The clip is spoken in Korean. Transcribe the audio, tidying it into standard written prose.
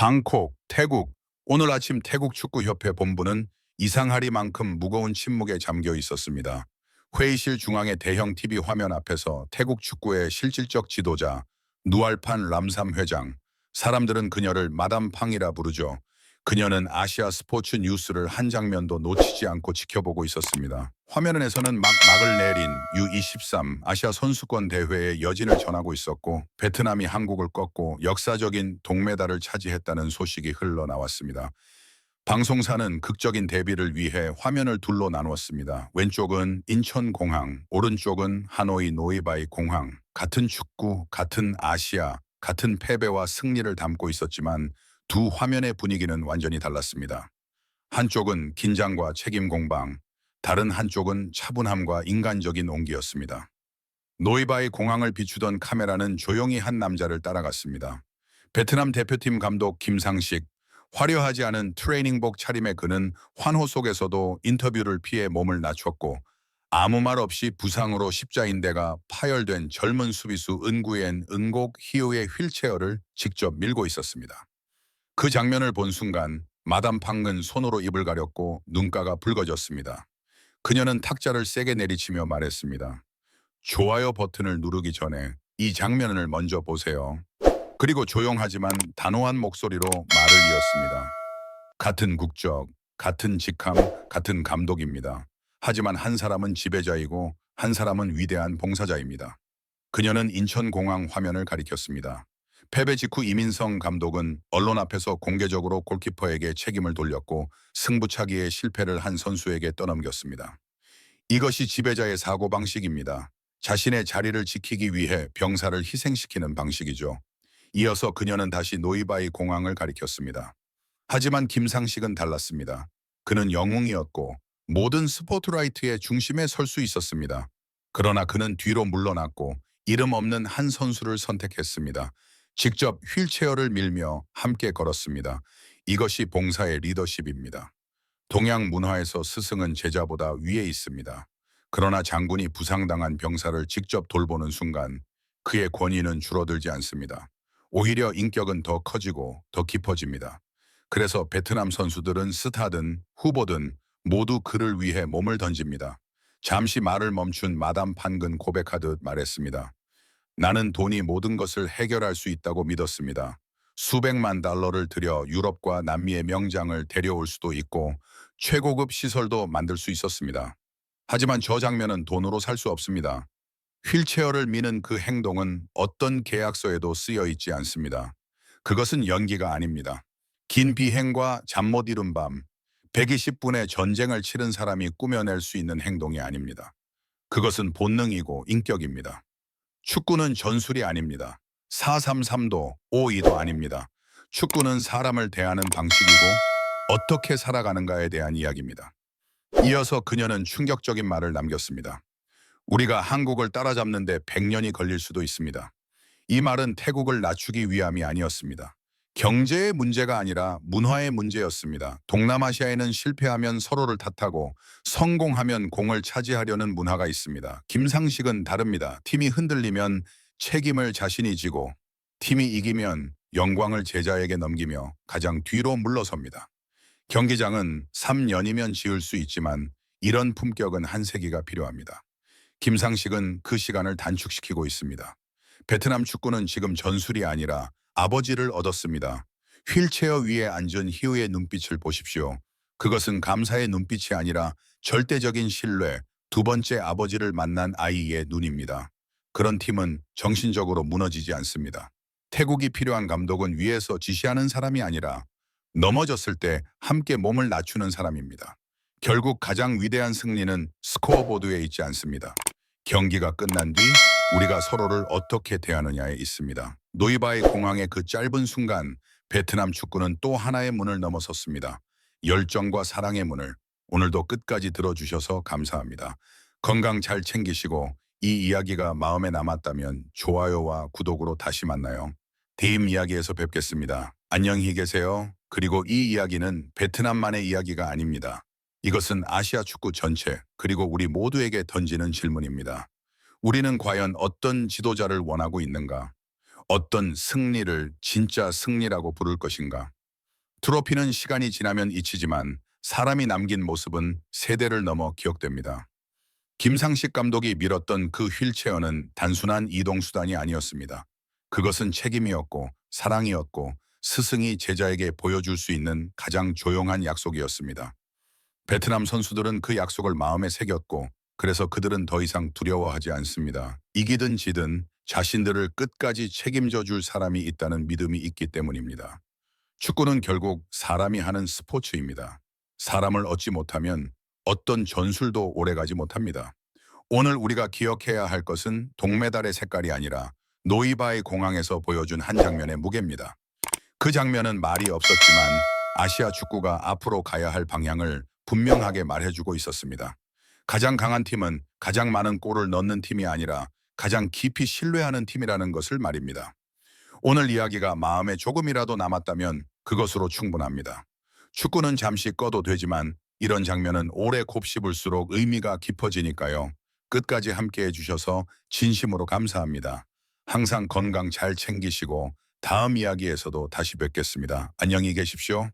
방콕, 태국. 오늘 아침 태국축구협회 본부는 이상하리만큼 무거운 침묵에 잠겨 있었습니다. 회의실 중앙의 대형 TV 화면 앞에서 태국 축구의 실질적 지도자 누알판 람삼 회장, 사람들은 그녀를 마담 팡이라 부르죠. 그녀는 아시아 스포츠 뉴스를 한 장면도 놓치지 않고 지켜보고 있었습니다. 화면에서는 막을 내린 U23 아시아 선수권 대회의 여진을 전하고 있었고, 베트남이 한국을 꺾고 역사적인 동메달을 차지했다는 소식이 흘러나왔습니다. 방송사는 극적인 데뷔를 위해 화면을 둘로 나누었습니다. 왼쪽은 인천공항, 오른쪽은 하노이 노이바이 공항. 같은 축구, 같은 아시아, 같은 패배와 승리를 담고 있었지만 두 화면의 분위기는 완전히 달랐습니다. 한쪽은 긴장과 책임 공방, 다른 한쪽은 차분함과 인간적인 온기였습니다. 노이바이 공항을 비추던 카메라는 조용히 한 남자를 따라갔습니다. 베트남 대표팀 감독 김상식. 화려하지 않은 트레이닝복 차림의 그는 환호 속에서도 인터뷰를 피해 몸을 낮췄고, 아무 말 없이 부상으로 십자인대가 파열된 젊은 수비수 은구엔 은곡 희우의 휠체어를 직접 밀고 있었습니다. 그 장면을 본 순간 마담 팡은 손으로 입을 가렸고 눈가가 붉어졌습니다. 그녀는 탁자를 세게 내리치며 말했습니다. 좋아요 버튼을 누르기 전에 이 장면을 먼저 보세요. 그리고 조용하지만 단호한 목소리로 말을 이었습니다. 같은 국적, 같은 직함, 같은 감독입니다. 하지만 한 사람은 지배자이고 한 사람은 위대한 봉사자입니다. 그녀는 인천공항 화면을 가리켰습니다. 패배 직후 이민성 감독은 언론 앞에서 공개적으로 골키퍼에게 책임을 돌렸고 승부차기의 실패를 한 선수에게 떠넘겼습니다. 이것이 지배자의 사고방식입니다. 자신의 자리를 지키기 위해 병사를 희생시키는 방식이죠. 이어서 그녀는 다시 노이바이 공항을 가리켰습니다. 하지만 김상식은 달랐습니다. 그는 영웅이었고 모든 스포트라이트의 중심에 설 수 있었습니다. 그러나 그는 뒤로 물러났고 이름 없는 한 선수를 선택했습니다. 직접 휠체어를 밀며 함께 걸었습니다. 이것이 봉사의 리더십입니다. 동양 문화에서 스승은 제자보다 위에 있습니다. 그러나 장군이 부상당한 병사를 직접 돌보는 순간 그의 권위는 줄어들지 않습니다. 오히려 인격은 더 커지고 더 깊어집니다. 그래서 베트남 선수들은 스타든 후보든 모두 그를 위해 몸을 던집니다. 잠시 말을 멈춘 마담 판근 고백하듯 말했습니다. 나는 돈이 모든 것을 해결할 수 있다고 믿었습니다. 수백만 달러를 들여 유럽과 남미의 명장을 데려올 수도 있고 최고급 시설도 만들 수 있었습니다. 하지만 저 장면은 돈으로 살 수 없습니다. 휠체어를 미는 그 행동은 어떤 계약서에도 쓰여 있지 않습니다. 그것은 연기가 아닙니다. 긴 비행과 잠 못 이룬 밤, 120분의 전쟁을 치른 사람이 꾸며낼 수 있는 행동이 아닙니다. 그것은 본능이고 인격입니다. 축구는 전술이 아닙니다. 4-3-3도 5-2도 아닙니다. 축구는 사람을 대하는 방식이고 어떻게 살아가는가에 대한 이야기입니다. 이어서 그녀는 충격적인 말을 남겼습니다. 우리가 한국을 따라잡는데 100년이 걸릴 수도 있습니다. 이 말은 태국을 낮추기 위함이 아니었습니다. 경제의 문제가 아니라 문화의 문제였습니다. 동남아시아에는 실패하면 서로를 탓하고 성공하면 공을 차지하려는 문화가 있습니다. 김상식은 다릅니다. 팀이 흔들리면 책임을 자신이 지고 팀이 이기면 영광을 제자에게 넘기며 가장 뒤로 물러섭니다. 경기장은 3년이면 지을 수 있지만 이런 품격은 한 세기가 필요합니다. 김상식은 그 시간을 단축시키고 있습니다. 베트남 축구는 지금 전술이 아니라 아버지를 얻었습니다. 휠체어 위에 앉은 희우의 눈빛을 보십시오. 그것은 감사의 눈빛이 아니라 절대적인 신뢰, 두 번째 아버지를 만난 아이의 눈입니다. 그런 팀은 정신적으로 무너지지 않습니다. 태국이 필요한 감독은 위에서 지시하는 사람이 아니라 넘어졌을 때 함께 몸을 낮추는 사람입니다. 결국 가장 위대한 승리는 스코어보드에 있지 않습니다. 경기가 끝난 뒤 우리가 서로를 어떻게 대하느냐에 있습니다. 노이바이 공항의 그 짧은 순간 베트남 축구는 또 하나의 문을 넘어섰습니다. 열정과 사랑의 문을. 오늘도 끝까지 들어주셔서 감사합니다. 건강 잘 챙기시고 이 이야기가 마음에 남았다면 좋아요와 구독으로 다시 만나요. 대임 이야기에서 뵙겠습니다. 안녕히 계세요. 그리고 이 이야기는 베트남만의 이야기가 아닙니다. 이것은 아시아 축구 전체 그리고 우리 모두에게 던지는 질문입니다. 우리는 과연 어떤 지도자를 원하고 있는가? 어떤 승리를 진짜 승리라고 부를 것인가? 트로피는 시간이 지나면 잊히지만 사람이 남긴 모습은 세대를 넘어 기억됩니다. 김상식 감독이 밀었던 그 휠체어는 단순한 이동수단이 아니었습니다. 그것은 책임이었고 사랑이었고 스승이 제자에게 보여줄 수 있는 가장 조용한 약속이었습니다. 베트남 선수들은 그 약속을 마음에 새겼고 그래서 그들은 더 이상 두려워하지 않습니다. 이기든 지든 자신들을 끝까지 책임져 줄 사람이 있다는 믿음이 있기 때문입니다. 축구는 결국 사람이 하는 스포츠입니다. 사람을 얻지 못하면 어떤 전술도 오래가지 못합니다. 오늘 우리가 기억해야 할 것은 동메달의 색깔이 아니라 노이바이 공항에서 보여준 한 장면의 무게입니다. 그 장면은 말이 없었지만 아시아 축구가 앞으로 가야 할 방향을 분명하게 말해주고 있었습니다. 가장 강한 팀은 가장 많은 골을 넣는 팀이 아니라 가장 깊이 신뢰하는 팀이라는 것을 말입니다. 오늘 이야기가 마음에 조금이라도 남았다면 그것으로 충분합니다. 축구는 잠시 꺼도 되지만 이런 장면은 오래 곱씹을수록 의미가 깊어지니까요. 끝까지 함께 해주셔서 진심으로 감사합니다. 항상 건강 잘 챙기시고 다음 이야기에서도 다시 뵙겠습니다. 안녕히 계십시오.